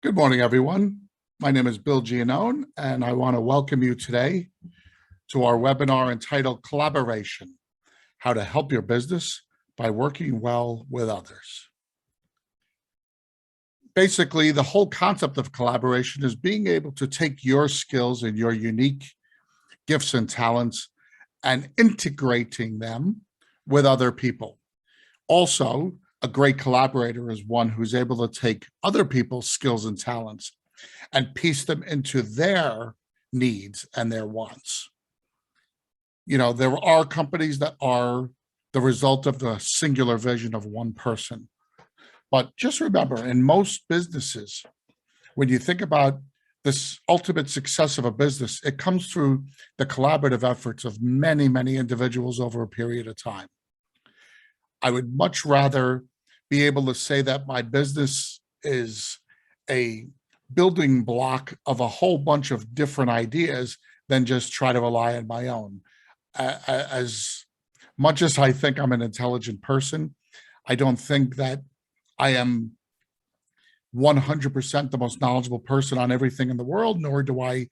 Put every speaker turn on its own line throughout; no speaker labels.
Good morning, everyone. My name is Bill Giannone, and I want to welcome you today to our webinar entitled Collaboration: How to Help Your Business by Working Well with Others. Basically, the whole concept of collaboration is being able to take your skills and your unique gifts and talents and integrating them with other people. Also, a great collaborator is one who's able to take other people's skills and talents and piece them into their needs and their wants. You know, there are companies that are the result of the singular vision of one person. But just remember, in most businesses, when you think about this ultimate success of a business, it comes through the collaborative efforts of many, many individuals over a period of time. I would much rather be able to say that my business is a building block of a whole bunch of different ideas than just try to rely on my own. As much as I think I'm an intelligent person, I don't think that I am 100% the most knowledgeable person on everything in the world, nor do I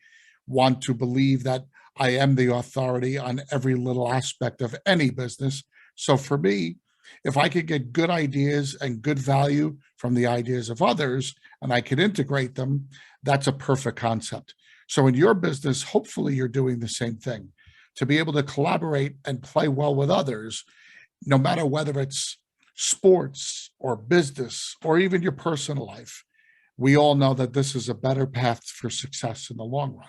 want to believe that I am the authority on every little aspect of any business. So for me, if I could get good ideas and good value from the ideas of others, and I could integrate them, that's a perfect concept. So in your business, hopefully you're doing the same thing. To be able to collaborate and play well with others, no matter whether it's sports or business or even your personal life, we all know that this is a better path for success in the long run.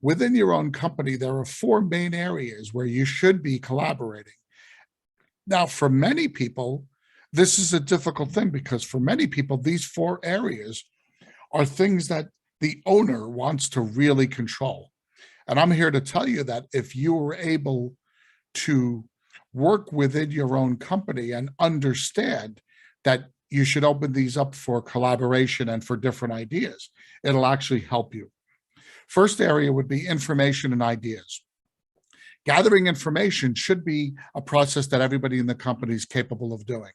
Within your own company, there are four main areas where you should be collaborating. Now, for many people, this is a difficult thing because for many people, these four areas are things that the owner wants to really control. And I'm here to tell you that if you were able to work within your own company and understand that you should open these up for collaboration and for different ideas, it'll actually help you. First area would be information and ideas. Gathering information should be a process that everybody in the company is capable of doing.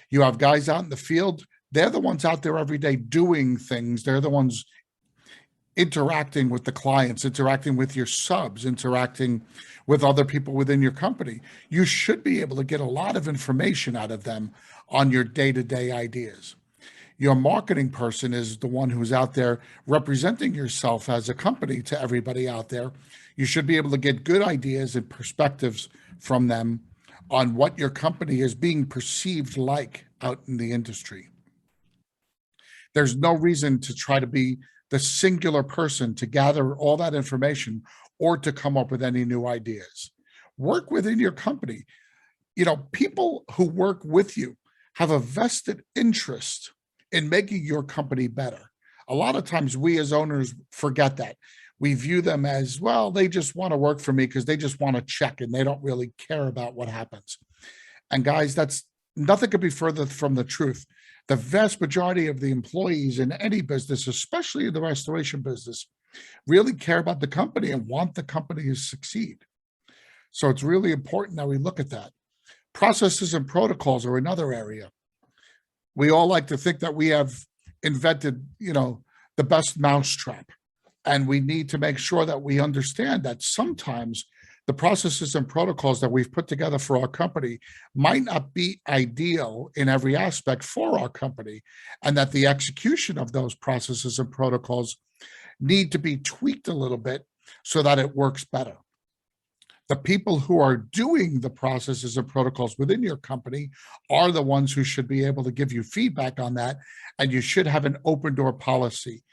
You have guys out in the field, they're the ones out there every day doing things. They're the ones interacting with the clients, interacting with your subs, interacting with other people within your company. You should be able to get a lot of information out of them on your day-to-day ideas. Your marketing person is the one who's out there representing yourself as a company to everybody out there. You should be able to get good ideas and perspectives from them on what your company is being perceived like out in the industry. There's no reason to try to be the singular person to gather all that information or to come up with any new ideas. Work within your company. You know, people who work with you have a vested interest in making your company better. A lot of times we as owners forget that. We view them as, well, they just want to work for me because they just want to check and they don't really care about what happens. And guys, that's nothing could be further from the truth. The vast majority of the employees in any business, especially in the restoration business, really care about the company and want the company to succeed. So it's really important that we look at that. Processes and protocols are another area. We all like to think that we have invented, the best mousetrap. And we need to make sure that we understand that sometimes the processes and protocols that we've put together for our company might not be ideal in every aspect for our company, and that the execution of those processes and protocols need to be tweaked a little bit so that it works better. The people who are doing the processes and protocols within your company are the ones who should be able to give you feedback on that, and you should have an open door policy.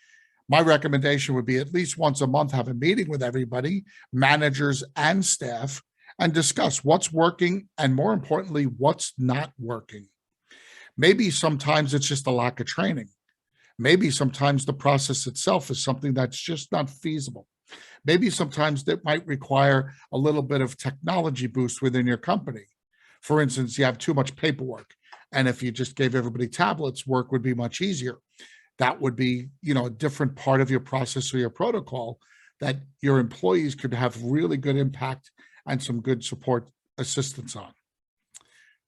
My recommendation would be at least once a month, have a meeting with everybody, managers and staff, and discuss what's working and, more importantly, what's not working. Maybe sometimes it's just a lack of training. Maybe sometimes the process itself is something that's just not feasible. Maybe sometimes that might require a little bit of technology boost within your company. For instance, you have too much paperwork, and if you just gave everybody tablets, work would be much easier. That would be, a different part of your process or your protocol that your employees could have really good impact and some good support assistance on.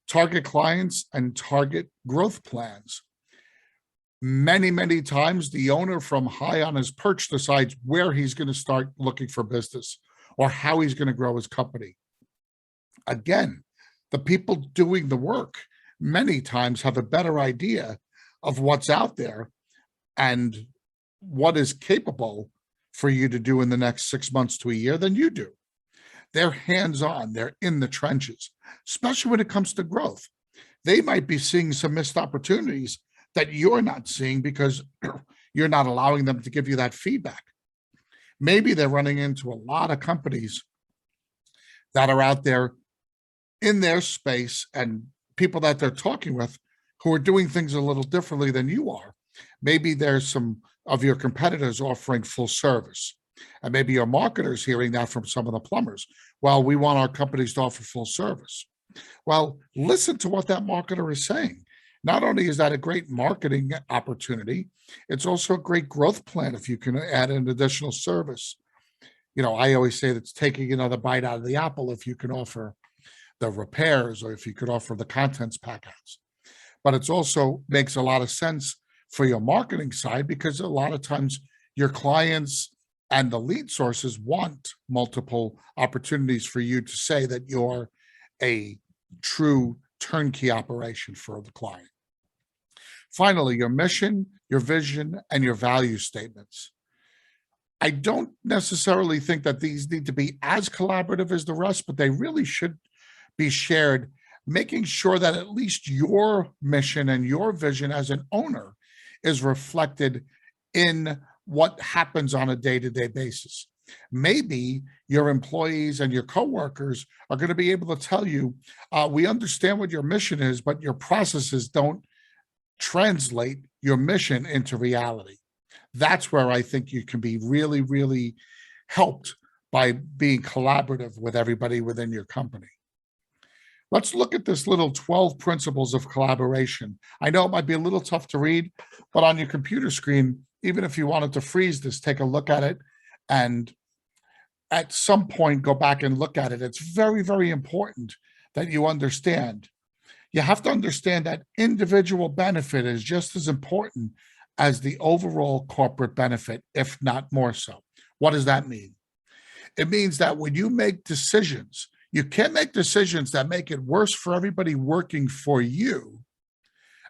Target clients and target growth plans. Many, many times the owner from high on his perch decides where he's going to start looking for business or how he's going to grow his company. Again, the people doing the work many times have a better idea of what's out there and what is capable for you to do in the next 6 months to a year than you do. They're hands-on, they're in the trenches, especially when it comes to growth. They might be seeing some missed opportunities that you're not seeing because you're not allowing them to give you that feedback. Maybe they're running into a lot of companies that are out there in their space and people that they're talking with who are doing things a little differently than you are. Maybe there's some of your competitors offering full service. And maybe your marketers hearing that from some of the plumbers. Well, we want our companies to offer full service. Well, listen to what that marketer is saying. Not only is that a great marketing opportunity, it's also a great growth plan if you can add an additional service. I always say that's taking another bite out of the apple if you can offer the repairs or if you could offer the contents packouts. But it's also makes a lot of sense for your marketing side because a lot of times your clients and the lead sources want multiple opportunities for you to say that you're a true turnkey operation for the client. Finally, your mission, your vision, and your value statements. I don't necessarily think that these need to be as collaborative as the rest, but they really should be shared, making sure that at least your mission and your vision as an owner is reflected in what happens on a day-to-day basis. Maybe your employees and your coworkers are going to be able to tell you, we understand what your mission is, but your processes don't translate your mission into reality. That's where I think you can be really, really helped by being collaborative with everybody within your company. Let's look at this little 12 principles of collaboration. I know it might be a little tough to read, but on your computer screen, even if you wanted to freeze this, take a look at it and at some point go back and look at it. It's very, very important that you understand. You have to understand that individual benefit is just as important as the overall corporate benefit, if not more so. What does that mean? It means that when you make decisions, you can't make decisions that make it worse for everybody working for you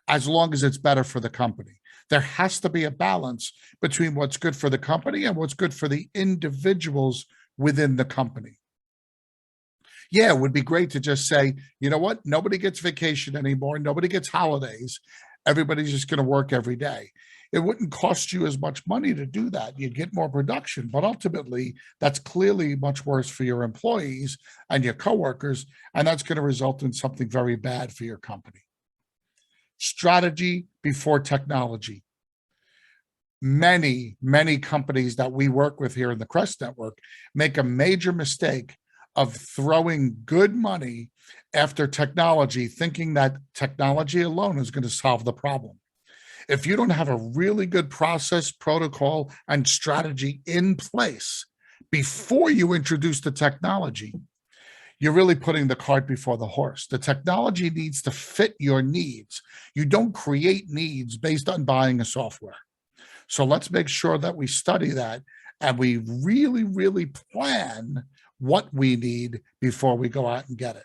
as long as it's better for the company. There has to be a balance between what's good for the company and what's good for the individuals within the company. Yeah, it would be great to just say, you know what? Nobody gets vacation anymore. Nobody gets holidays. Everybody's just going to work every day. It wouldn't cost you as much money to do that. You'd get more production, but ultimately that's clearly much worse for your employees and your coworkers, and that's going to result in something very bad for your company. Strategy before technology. Many, many companies that we work with here in the CREST network make a major mistake of throwing good money after technology, thinking that technology alone is going to solve the problem. If you don't have a really good process, protocol, and strategy in place before you introduce the technology, you're really putting the cart before the horse. The technology needs to fit your needs. You don't create needs based on buying a software. So let's make sure that we study that and we really, really plan what we need before we go out and get it.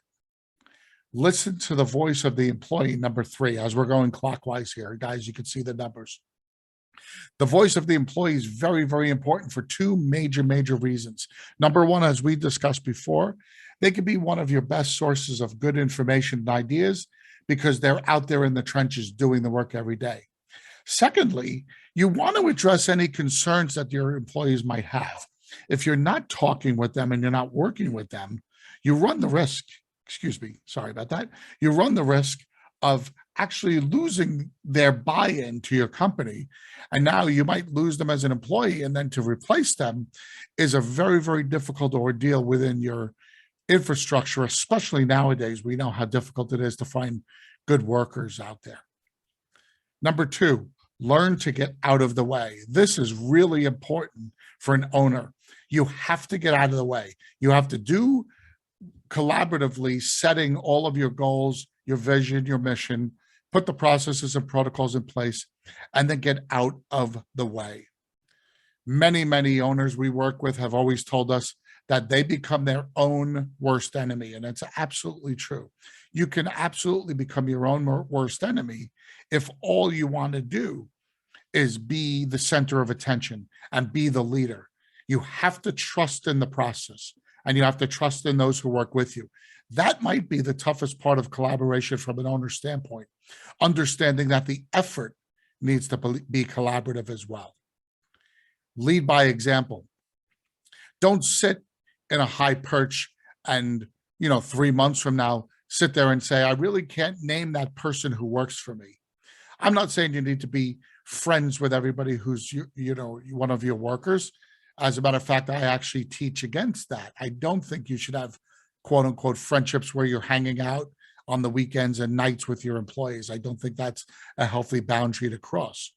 Listen to the voice of the employee, number 3, as we're going clockwise here. Guys, you can see the numbers. The voice of the employee is very, very important for 2 major, major reasons. Number 1, as we discussed before, they can be one of your best sources of good information and ideas because they're out there in the trenches doing the work every day. Secondly, you want to address any concerns that your employees might have. If you're not talking with them and you're not working with them, you run the risk, sorry about that. You run the risk of actually losing their buy-in to your company. And now you might lose them as an employee, and then to replace them is a very, very difficult ordeal within your infrastructure, especially nowadays. We know how difficult it is to find good workers out there. Number 2, learn to get out of the way. This is really important for an owner. You have to get out of the way. You have to do collaboratively setting all of your goals, your vision, your mission put the processes and protocols in place, and then get out of the way. Many owners we work with have always told us that they become their own worst enemy. And it's absolutely true. You can absolutely become your own worst enemy if all you want to do is be the center of attention and be the leader. You have to trust in the process and you have to trust in those who work with you. That might be the toughest part of collaboration from an owner standpoint, understanding that the effort needs to be collaborative as well. Lead by example. Don't sit in a high perch and, 3 months from now, sit there and say, I really can't name that person who works for me. I'm not saying you need to be friends with everybody who's, one of your workers. As a matter of fact, I actually teach against that. I don't think you should have quote unquote friendships where you're hanging out on the weekends and nights with your employees. I don't think that's a healthy boundary to cross.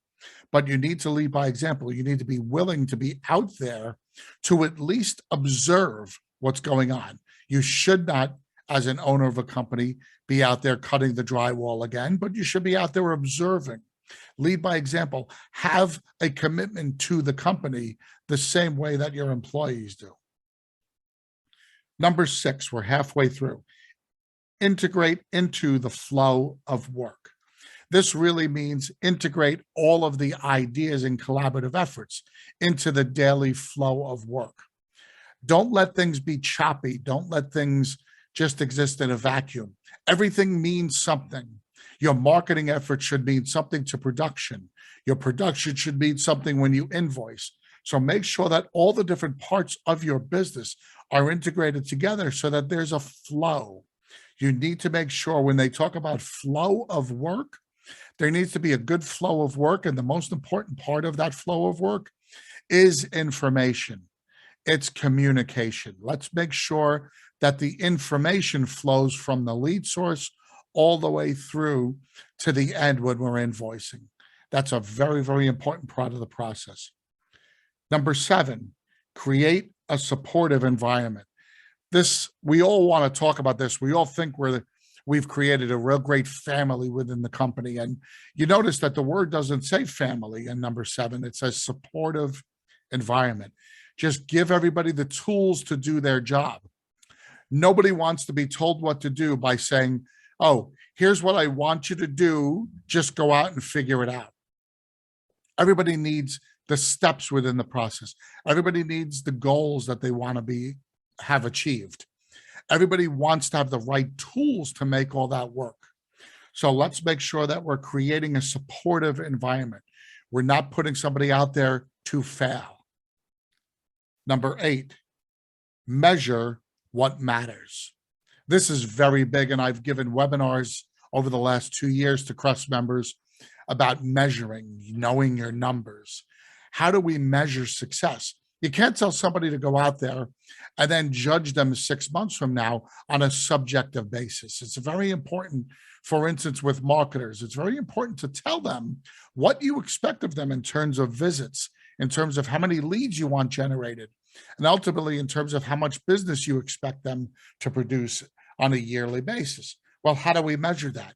But you need to lead by example. You need to be willing to be out there to at least observe what's going on. You should not, as an owner of a company, be out there cutting the drywall again, but you should be out there observing. Lead by example. Have a commitment to the company the same way that your employees do. Number 6, we're halfway through. Integrate into the flow of work. This really means integrate all of the ideas and collaborative efforts into the daily flow of work. Don't let things be choppy. Don't let things just exist in a vacuum. Everything means something. Your marketing effort should mean something to production. Your production should mean something when you invoice. So make sure that all the different parts of your business are integrated together so that there's a flow. You need to make sure when they talk about flow of work, there needs to be a good flow of work. And the most important part of that flow of work is information. It's communication. Let's make sure that the information flows from the lead source all the way through to the end when we're invoicing. That's a very important part of the process. Number 7, create a supportive environment. We all want to talk about this. We all think we've created a real great family within the company. And you notice that the word doesn't say family in number 7. It says supportive environment. Just give everybody the tools to do their job. Nobody wants to be told what to do by saying, oh, here's what I want you to do. Just go out and figure it out. Everybody needs the steps within the process. Everybody needs the goals that they want to have achieved. Everybody wants to have the right tools to make all that work. So let's make sure that we're creating a supportive environment. We're not putting somebody out there to fail. Number 8, measure what matters. This is very big, and I've given webinars over the last 2 years to CREST members about measuring, knowing your numbers. How do we measure success? You can't tell somebody to go out there and then judge them 6 months from now on a subjective basis. It's very important, for instance, with marketers, it's very important to tell them what you expect of them in terms of visits, in terms of how many leads you want generated, and ultimately in terms of how much business you expect them to produce on a yearly basis. Well, how do we measure that?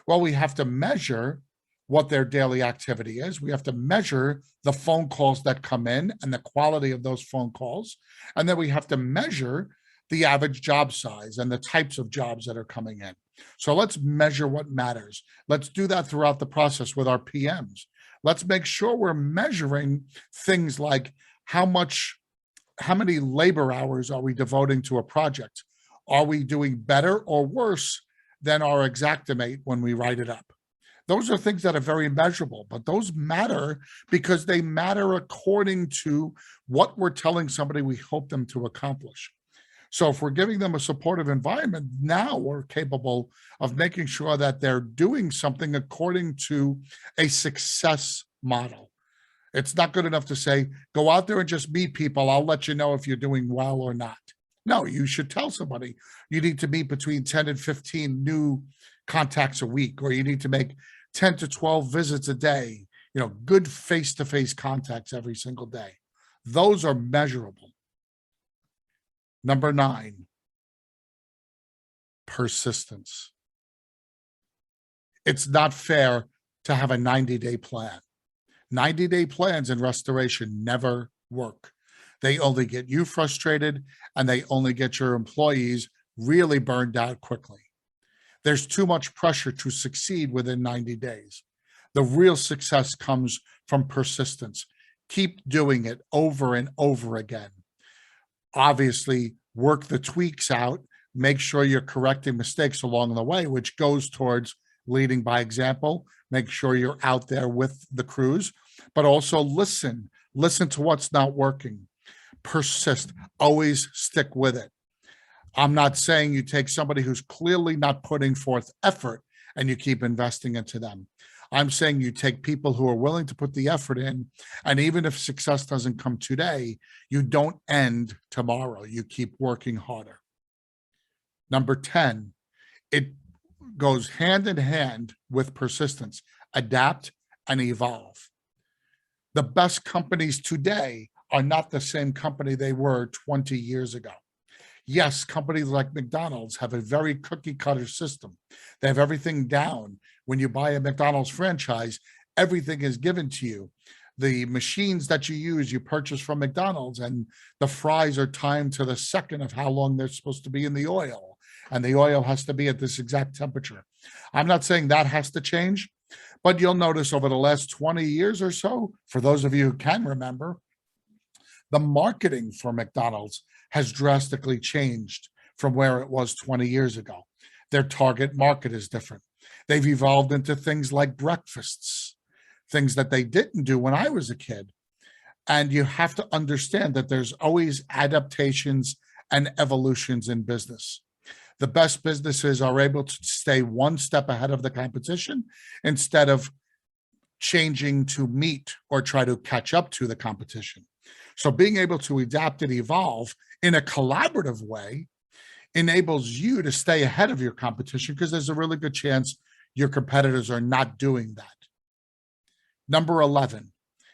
Well, we have to measure what their daily activity is. We have to measure the phone calls that come in and the quality of those phone calls. And then we have to measure the average job size and the types of jobs that are coming in. So let's measure what matters. Let's do that throughout the process with our PMs. Let's make sure we're measuring things like how many labor hours are we devoting to a project? Are we doing better or worse than our Xactimate when we write it up? Those are things that are very measurable, but those matter because they matter according to what we're telling somebody we hope them to accomplish. So if we're giving them a supportive environment, now we're capable of making sure that they're doing something according to a success model. It's not good enough to say, go out there and just meet people. I'll let you know if you're doing well or not. No, you should tell somebody you need to meet between 10 and 15 new contacts a week, or you need to make 10 to 12 visits a day, good face-to-face contacts every single day. Those are measurable. Number 9, persistence. It's not fair to have a 90-day plan. 90-day plans in restoration never work. They only get you frustrated, and they only get your employees really burned out quickly. There's too much pressure to succeed within 90 days. The real success comes from persistence. Keep doing it over and over again. Obviously, work the tweaks out. Make sure you're correcting mistakes along the way, which goes towards leading by example. Make sure you're out there with the crews, but also listen. Listen to what's not working. Persist. Always stick with it. I'm not saying you take somebody who's clearly not putting forth effort and you keep investing into them. I'm saying you take people who are willing to put the effort in, and even if success doesn't come today, you don't end tomorrow. You keep working harder. Number 10, it goes hand in hand with persistence. Adapt and evolve. The best companies today are not the same company they were 20 years ago. Yes, companies like McDonald's have a very cookie cutter system. They have everything down. When you buy a McDonald's franchise, everything is given to you. The machines that you use, you purchase from McDonald's, and the fries are timed to the second of how long they're supposed to be in the oil. And the oil has to be at this exact temperature. I'm not saying that has to change, but you'll notice over the last 20 years or so, for those of you who can remember, the marketing for McDonald's has drastically changed from where it was 20 years ago. Their target market is different. They've evolved into things like breakfasts, things that they didn't do when I was a kid. And you have to understand that there's always adaptations and evolutions in business. The best businesses are able to stay one step ahead of the competition instead of changing to meet or try to catch up to the competition. So being able to adapt and evolve in a collaborative way enables you to stay ahead of your competition, because there's a really good chance your competitors are not doing that. Number 11,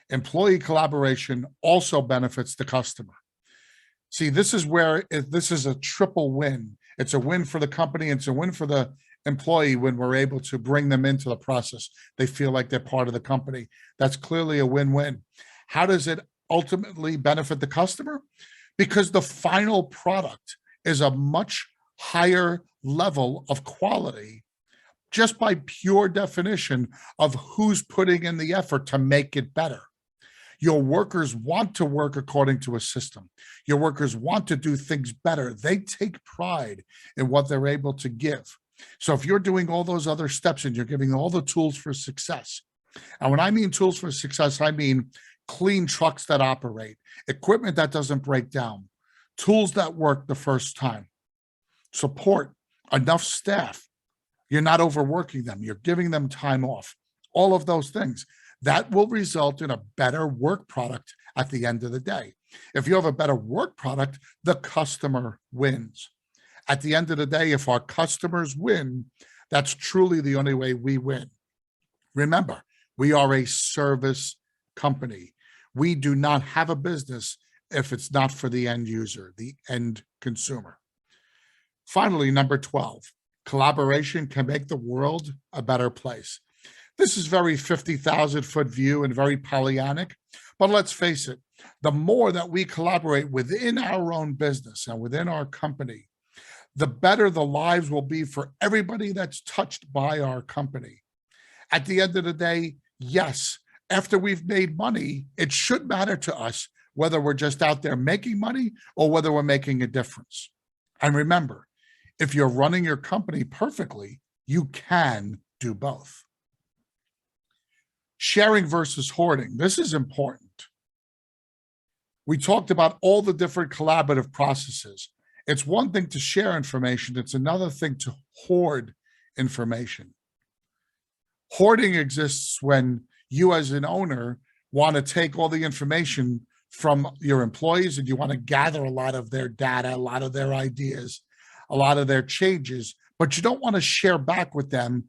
employee collaboration also benefits the customer. See, this is where this is a triple win. It's a win for the company. It's a win for the employee when we're able to bring them into the process. They feel like they're part of the company. That's clearly a win-win. How does it ultimately benefit the customer? Because the final product is a much higher level of quality just by pure definition of who's putting in the effort to make it better. Your workers want to work according to a system. Your workers want to do things better. They take pride in what they're able to give. So if you're doing all those other steps and you're giving all the tools for success, and when I mean tools for success, I mean clean trucks that operate, equipment that doesn't break down, tools that work the first time, support, enough staff. You're not overworking them. You're giving them time off. All of those things. That will result in a better work product at the end of the day. If you have a better work product, the customer wins. At the end of the day, if our customers win, that's truly the only way we win. Remember, we are a service company. We do not have a business if it's not for the end user, the end consumer. Finally, number 12, collaboration can make the world a better place. This is very 50,000-foot view and very Pollyannic, but let's face it, the more that we collaborate within our own business and within our company, the better the lives will be for everybody that's touched by our company. At the end of the day, yes, after we've made money, it should matter to us whether we're just out there making money or whether we're making a difference. And remember, if you're running your company perfectly, you can do both. Sharing versus hoarding. This is important. We talked about all the different collaborative processes. It's one thing to share information. It's another thing to hoard information. Hoarding exists when you as an owner want to take all the information from your employees and you want to gather a lot of their data, a lot of their ideas, a lot of their changes, but you don't want to share back with them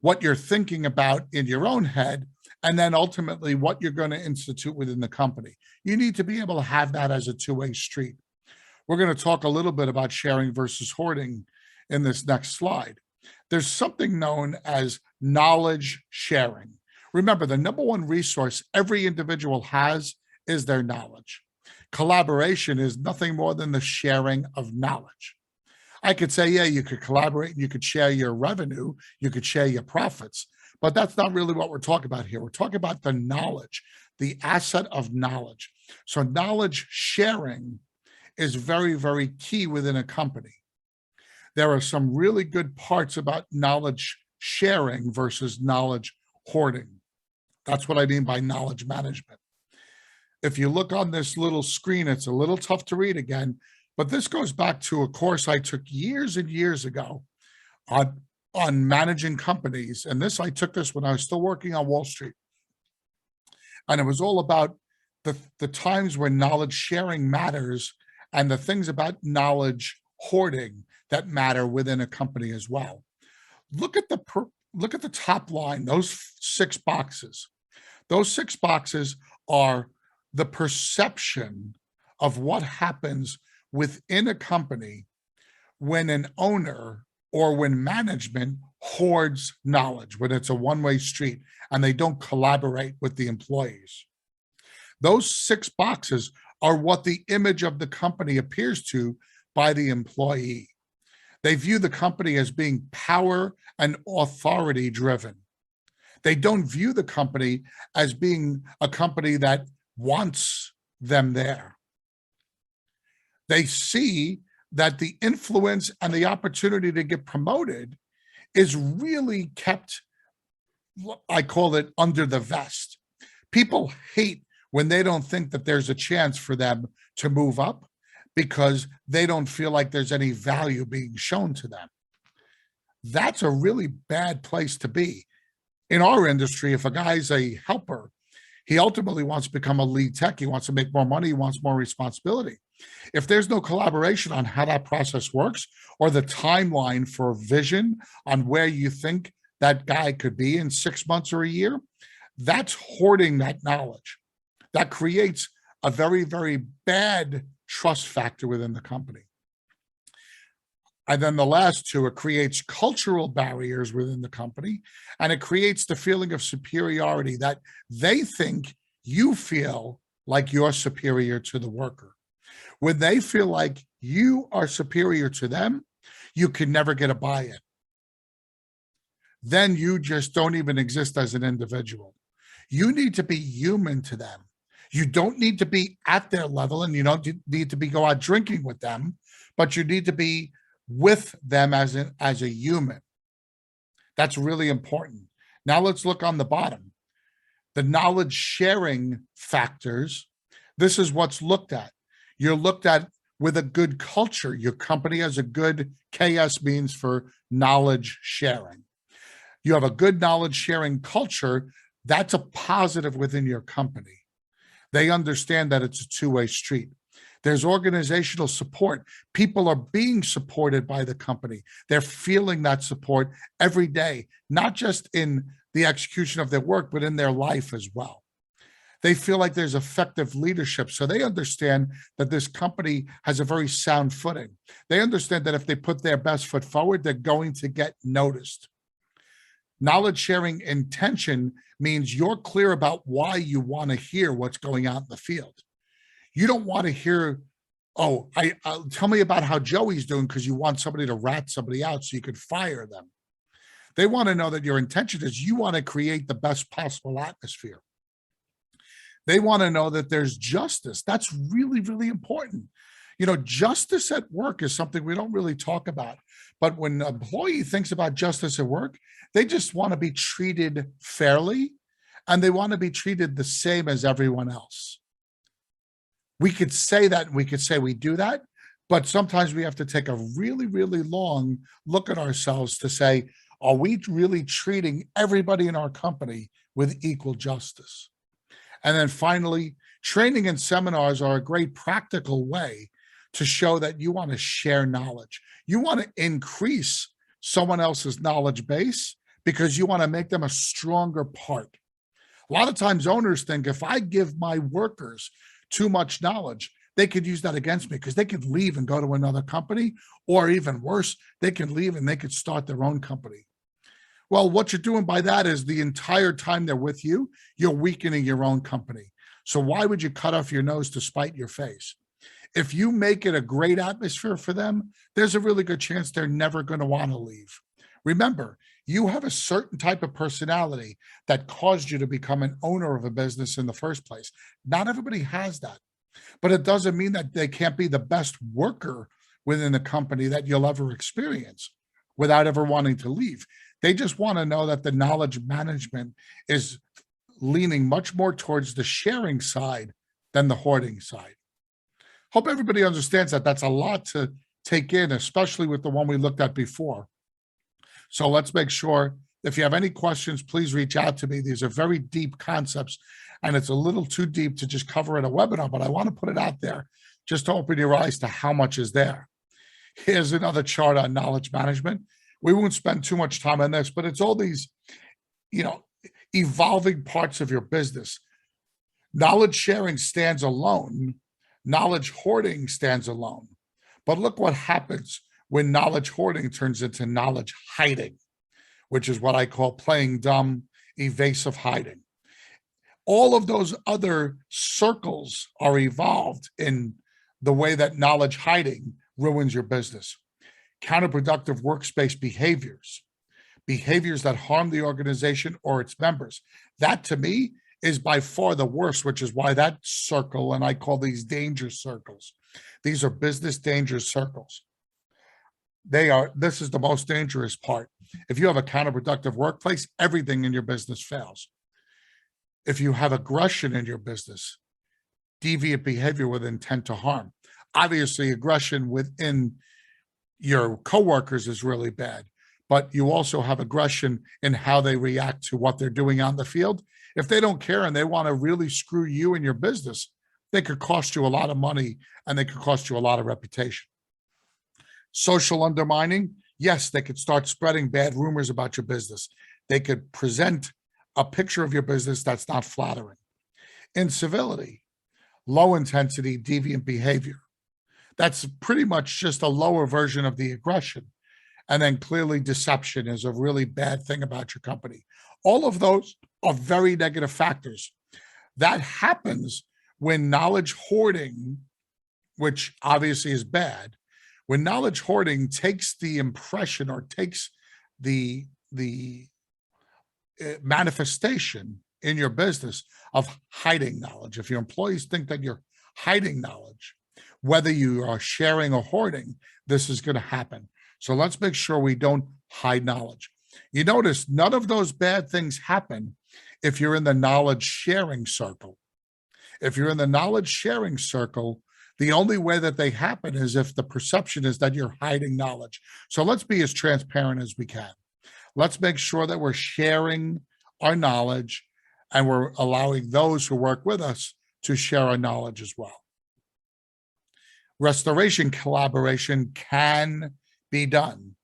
what you're thinking about in your own head, and then ultimately what you're going to institute within the company. You need to be able to have that as a two-way street. We're going to talk a little bit about sharing versus hoarding in this next slide. there's something known as knowledge sharing. Remember, the number one resource every individual has is their knowledge. Collaboration is nothing more than the sharing of knowledge. I could say, yeah, you could collaborate and you could share your revenue, you could share your profits, but that's not really what we're talking about here. We're talking about the knowledge, the asset of knowledge. So knowledge sharing is very, very key within a company. There are some really good parts about knowledge sharing versus knowledge hoarding. That's what I mean by knowledge management. If you look on this little screen, it's a little tough to read again, but this goes back to a course I took years and years ago on managing companies. And I took this when I was still working on Wall Street. And it was all about the times when knowledge sharing matters and the things about knowledge hoarding that matter within a company as well. Look at the top line, those 6 boxes. Those 6 boxes are the perception of what happens within a company when an owner or when management hoards knowledge, when it's a one-way street and they don't collaborate with the employees. Those 6 boxes are what the image of the company appears to by the employee. They view the company as being power and authority driven. They don't view the company as being a company that wants them there. They see that the influence and the opportunity to get promoted is really kept, I call it, under the vest. People hate when they don't think that there's a chance for them to move up because they don't feel like there's any value being shown to them. That's a really bad place to be. In our industry, if a guy's a helper, he ultimately wants to become a lead tech. He wants to make more money. He wants more responsibility. If there's no collaboration on how that process works or the timeline for vision on where you think that guy could be in 6 months or a year, that's hoarding that knowledge. That creates a very, very bad trust factor within the company. And then the last 2, it creates cultural barriers within the company, and it creates the feeling of superiority that they think you feel like you're superior to the worker. When they feel like you are superior to them, you can never get a buy-in. Then you just don't even exist as an individual. You need to be human to them. You don't need to be at their level, and you don't need to go out drinking with them, but you need to be with them as a human. That's really important. Now let's look on the bottom. The knowledge sharing factors, this is what's looked at. You're looked at with a good culture. Your company has a good, KS means for knowledge sharing. You have a good knowledge sharing culture, that's a positive within your company. They understand that it's a two-way street. There's organizational support. People are being supported by the company. They're feeling that support every day, not just in the execution of their work, but in their life as well. They feel like there's effective leadership. So they understand that this company has a very sound footing. They understand that if they put their best foot forward, they're going to get noticed. Knowledge sharing intention means you're clear about why you want to hear what's going on in the field. You don't want to hear, oh, tell me about how Joey's doing because you want somebody to rat somebody out so you could fire them. They want to know that your intention is you want to create the best possible atmosphere. They want to know that there's justice. That's really, really important. You know, justice at work is something we don't really talk about. But when an employee thinks about justice at work, they just want to be treated fairly, and they want to be treated the same as everyone else. We could say that, and we could say we do that, but sometimes we have to take a really, really long look at ourselves to say, are we really treating everybody in our company with equal justice? And then finally, training and seminars are a great practical way to show that you want to share knowledge. You want to increase someone else's knowledge base because you want to make them a stronger part. A lot of times owners think if I give my workers too much knowledge, they could use that against me because they could leave and go to another company, or even worse, they can leave and they could start their own company. Well, what you're doing by that is the entire time they're with you, you're weakening your own company. So why would you cut off your nose to spite your face? If you make it a great atmosphere for them, there's a really good chance they're never going to want to leave. Remember, you have a certain type of personality that caused you to become an owner of a business in the first place. Not everybody has that, but it doesn't mean that they can't be the best worker within the company that you'll ever experience without ever wanting to leave. They just want to know that the knowledge management is leaning much more towards the sharing side than the hoarding side. Hope everybody understands that that's a lot to take in, especially with the one we looked at before. So let's make sure, if you have any questions, please reach out to me. These are very deep concepts, and it's a little too deep to just cover in a webinar, but I want to put it out there just to open your eyes to how much is there. Here's another chart on knowledge management. We won't spend too much time on this, but it's all these, evolving parts of your business. Knowledge sharing stands alone. Knowledge hoarding stands alone. But look what happens when knowledge hoarding turns into knowledge hiding, which is what I call playing dumb, evasive hiding. All of those other circles are evolved in the way that knowledge hiding ruins your business. Counterproductive workspace behaviors, behaviors that harm the organization or its members. That to me is by far the worst, which is why that circle, and I call these danger circles. These are business danger circles. This is the most dangerous part. If you have a counterproductive workplace, everything in your business fails. If you have aggression in your business, deviant behavior with intent to harm. Obviously, aggression within your coworkers is really bad, but you also have aggression in how they react to what they're doing out in the field. If they don't care and they want to really screw you and your business, they could cost you a lot of money and they could cost you a lot of reputation. Social undermining, yes, they could start spreading bad rumors about your business. They could present a picture of your business that's not flattering. Incivility, low intensity, deviant behavior. That's pretty much just a lower version of the aggression. And then clearly deception is a really bad thing about your company. All of those are very negative factors. That happens when knowledge hoarding, which obviously is bad, when knowledge hoarding takes the impression or takes the manifestation in your business of hiding knowledge. If your employees think that you're hiding knowledge, whether you are sharing or hoarding, this is going to happen. So let's make sure we don't hide knowledge. You notice none of those bad things happen if you're in the knowledge sharing circle. If you're in the knowledge sharing circle, the only way that they happen is if the perception is that you're hiding knowledge. So let's be as transparent as we can. Let's make sure that we're sharing our knowledge and we're allowing those who work with us to share our knowledge as well. Restoration collaboration can be done.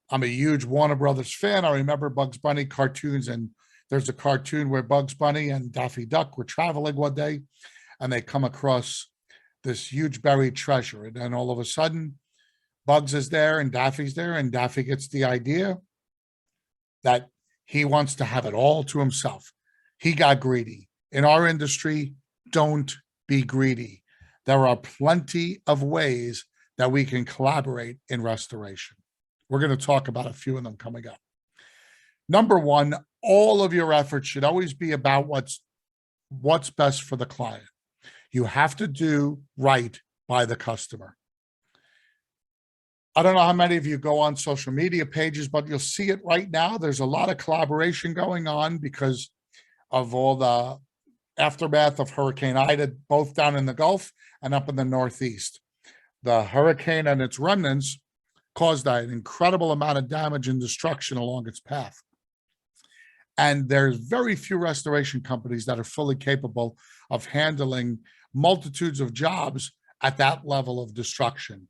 I'm a huge Warner Brothers fan. I remember Bugs Bunny cartoons, and there's a cartoon where Bugs Bunny and Daffy Duck were traveling one day, and they come across this huge buried treasure. And then all of a sudden, Bugs is there and Daffy's there, and Daffy gets the idea that he wants to have it all to himself. He got greedy. In our industry, don't be greedy. There are plenty of ways that we can collaborate in restoration. We're going to talk about a few of them coming up. Number one, all of your efforts should always be about what's best for the client. You have to do right by the customer. I don't know how many of you go on social media pages, but you'll see it right now. There's a lot of collaboration going on because of all the aftermath of Hurricane Ida, both down in the Gulf and up in the Northeast. The hurricane and its remnants caused an incredible amount of damage and destruction along its path. And there's very few restoration companies that are fully capable of handling multitudes of jobs at that level of destruction.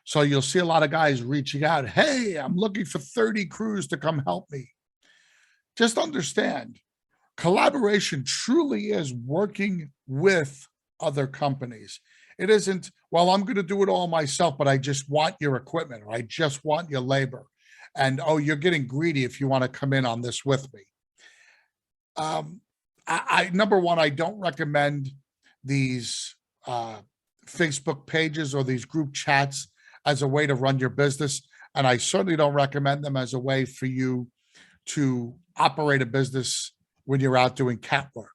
So you'll see a lot of guys reaching out, hey, I'm looking for 30 crews to come help me. Just understand, collaboration truly is working with other companies. It isn't, well, I'm going to do it all myself, but I just want your equipment or I just want your labor. And oh, you're getting greedy if you want to come in on this with me. Um, Number one, I don't recommend these uh, Facebook pages or these group chats as a way to run your business. And I certainly don't recommend them as a way for you to operate a business when you're out doing cat work.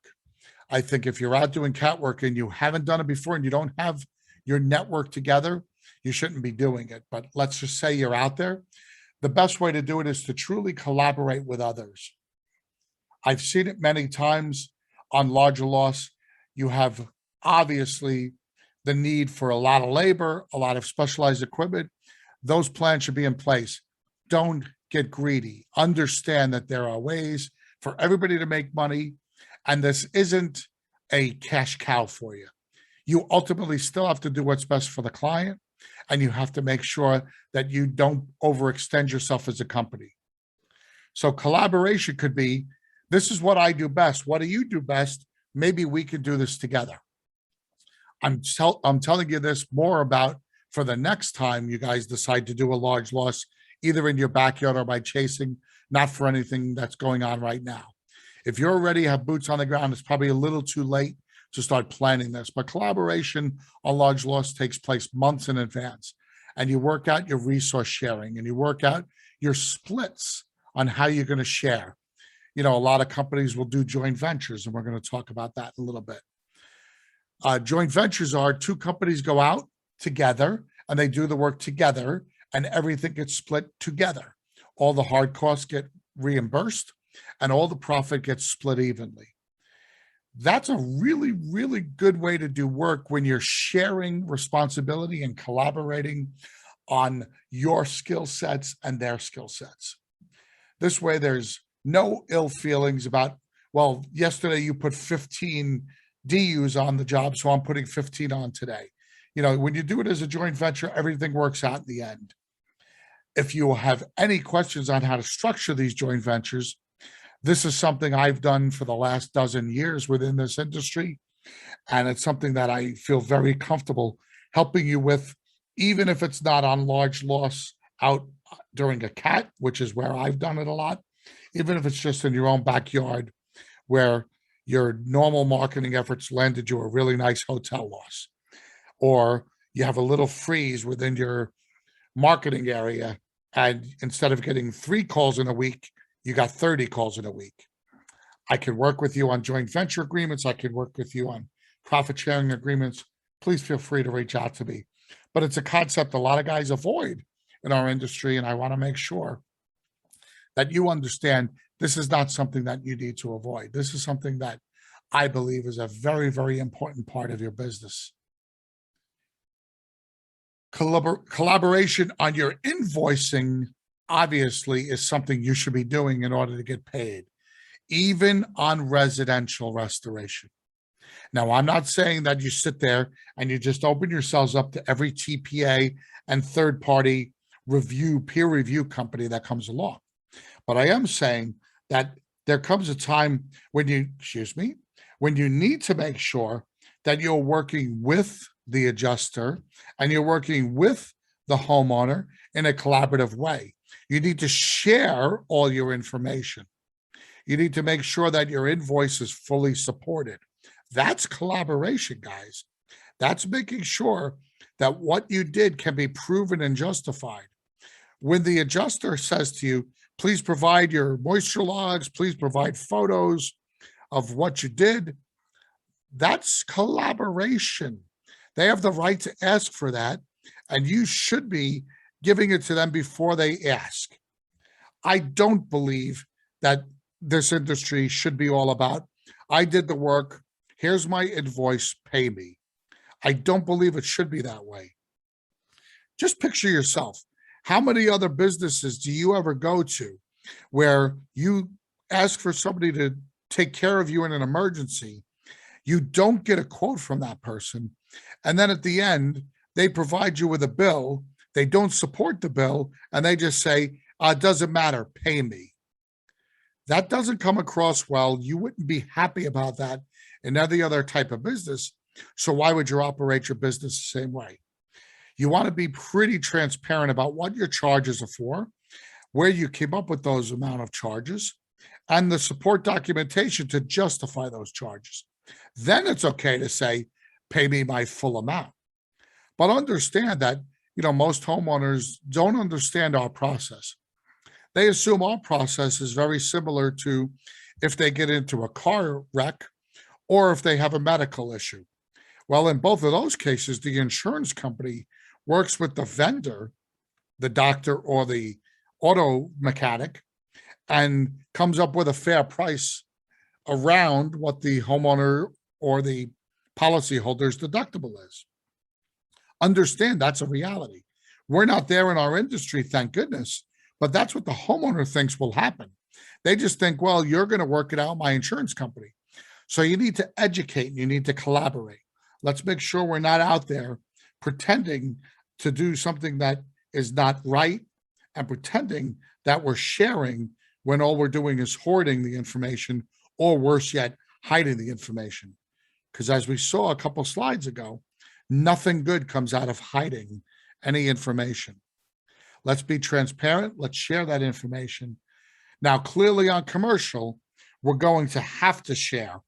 I think if you're out doing cat work and you haven't done it before and you don't have your network together, you shouldn't be doing it. But let's just say you're out there. The best way to do it is to truly collaborate with others. I've seen it many times on larger loss. You have obviously the need for a lot of labor, a lot of specialized equipment. Those plans should be in place. Don't get greedy. Understand that there are ways for everybody to make money, and this isn't a cash cow for you. You ultimately still have to do what's best for the client, and you have to make sure that you don't overextend yourself as a company. So collaboration could be, this is what I do best. What do you do best? Maybe we could do this together. I'm telling you this more about for the next time you guys decide to do a large loss, either in your backyard or by chasing, not for anything that's going on right now. If you already have boots on the ground, it's probably a little too late to start planning this. But collaboration on large loss takes place months in advance. And you work out your resource sharing and you work out your splits on how you're going to share. You know, a lot of companies will do joint ventures, and we're going to talk about that in a little bit. Joint ventures are two companies go out together and they do the work together and everything gets split together. All the hard costs get reimbursed and all the profit gets split evenly. That's a really, really good way to do work when you're sharing responsibility and collaborating on your skill sets and their skill sets. This way, there's no ill feelings about, well, yesterday you put 15 DUs on the job, so I'm putting 15 on today. You know, when you do it as a joint venture, everything works out in the end. If you have any questions on how to structure these joint ventures, this is something I've done for the last dozen years within this industry. And it's something that I feel very comfortable helping you with, even if it's not on large loss out during a cat, which is where I've done it a lot, even if it's just in your own backyard where your normal marketing efforts landed you a really nice hotel loss, or you have a little freeze within your marketing area. And instead of getting 3 calls in a week, you got 30 calls in a week. I can work with you on joint venture agreements. I can work with you on profit sharing agreements. Please feel free to reach out to me. But it's a concept a lot of guys avoid in our industry. And I want to make sure that you understand this is not something that you need to avoid. This is something that I believe is a very, very important part of your business. Collaboration on your invoicing obviously is something you should be doing in order to get paid, even on residential restoration. Now, I'm not saying that you sit there and you just open yourselves up to every TPA and third-party peer review company that comes along. But I am saying that there comes a time when you need to make sure that you're working with the adjuster and you're working with the homeowner in a collaborative way. You need to share all your information. You need to make sure that your invoice is fully supported. That's collaboration, guys. That's making sure that what you did can be proven and justified. When the adjuster says to you, please provide your moisture logs, please provide photos of what you did, that's collaboration. They have the right to ask for that, and you should be giving it to them before they ask. I don't believe that this industry should be all about, I did the work, here's my invoice, pay me. I don't believe it should be that way. Just picture yourself. How many other businesses do you ever go to where you ask for somebody to take care of you in an emergency? You don't get a quote from that person. And then at the end, they provide you with a bill. They don't support the bill. And they just say, it doesn't matter, pay me. That doesn't come across well. You wouldn't be happy about that in any other type of business. So why would you operate your business the same way? You want to be pretty transparent about what your charges are for, where you came up with those amount of charges, and the support documentation to justify those charges. Then it's okay to say, pay me my full amount. But understand that, most homeowners don't understand our process. They assume our process is very similar to if they get into a car wreck or if they have a medical issue. Well, in both of those cases, the insurance company works with the vendor, the doctor or the auto mechanic, and comes up with a fair price around what the homeowner or the policyholder's deductible is. Understand that's a reality. We're not there in our industry, thank goodness, but that's what the homeowner thinks will happen. They just think, well, you're going to work it out, my insurance company. So you need to educate and you need to collaborate. Let's make sure we're not out there pretending to do something that is not right and pretending that we're sharing when all we're doing is hoarding the information, or worse yet, hiding the information. Because as we saw a couple slides ago, nothing good comes out of hiding any information. Let's be transparent. Let's share that information. Now, clearly on commercial, we're going to have to share.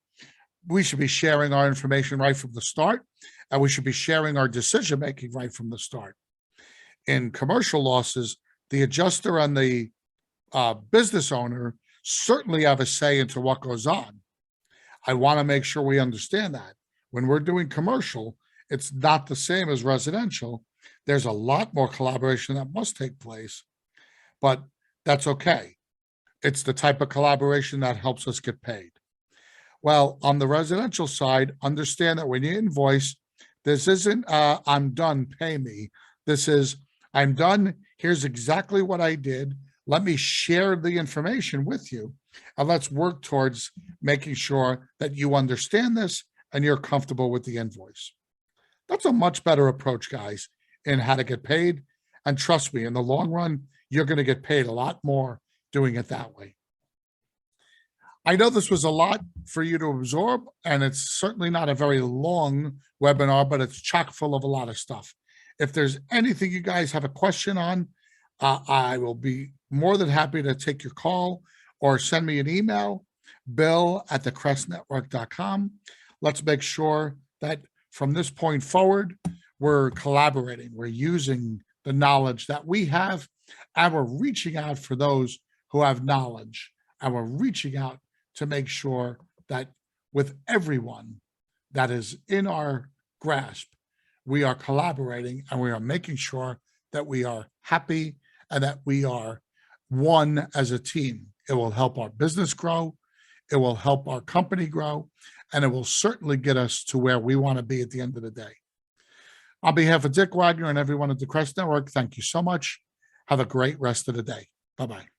We should be sharing our information right from the start, and we should be sharing our decision-making right from the start. In commercial losses, the adjuster and the business owner certainly have a say into what goes on. I want to make sure we understand that. When we're doing commercial, it's not the same as residential. There's a lot more collaboration that must take place, but that's okay. It's the type of collaboration that helps us get paid. Well, on the residential side, understand that when you invoice, this isn't I'm done, pay me. This is I'm done. Here's exactly what I did. Let me share the information with you, and let's work towards making sure that you understand this and you're comfortable with the invoice. That's a much better approach, guys, in how to get paid. And trust me, in the long run, you're going to get paid a lot more doing it that way. I know this was a lot for you to absorb, and it's certainly not a very long webinar, but it's chock full of a lot of stuff. If there's anything you guys have a question on, I will be more than happy to take your call or send me an email, bill@thecrestnetwork.com. Let's make sure that from this point forward, we're collaborating. We're using the knowledge that we have, and we're reaching out for those who have knowledge, and we're reaching out to make sure that with everyone that is in our grasp, we are collaborating and we are making sure that we are happy and that we are one as a team. It will help our business grow, it will help our company grow, and it will certainly get us to where we want to be at the end of the day. On behalf of Dick Wagner and everyone at the CREST Network, thank you so much. Have a great rest of the day. Bye-bye.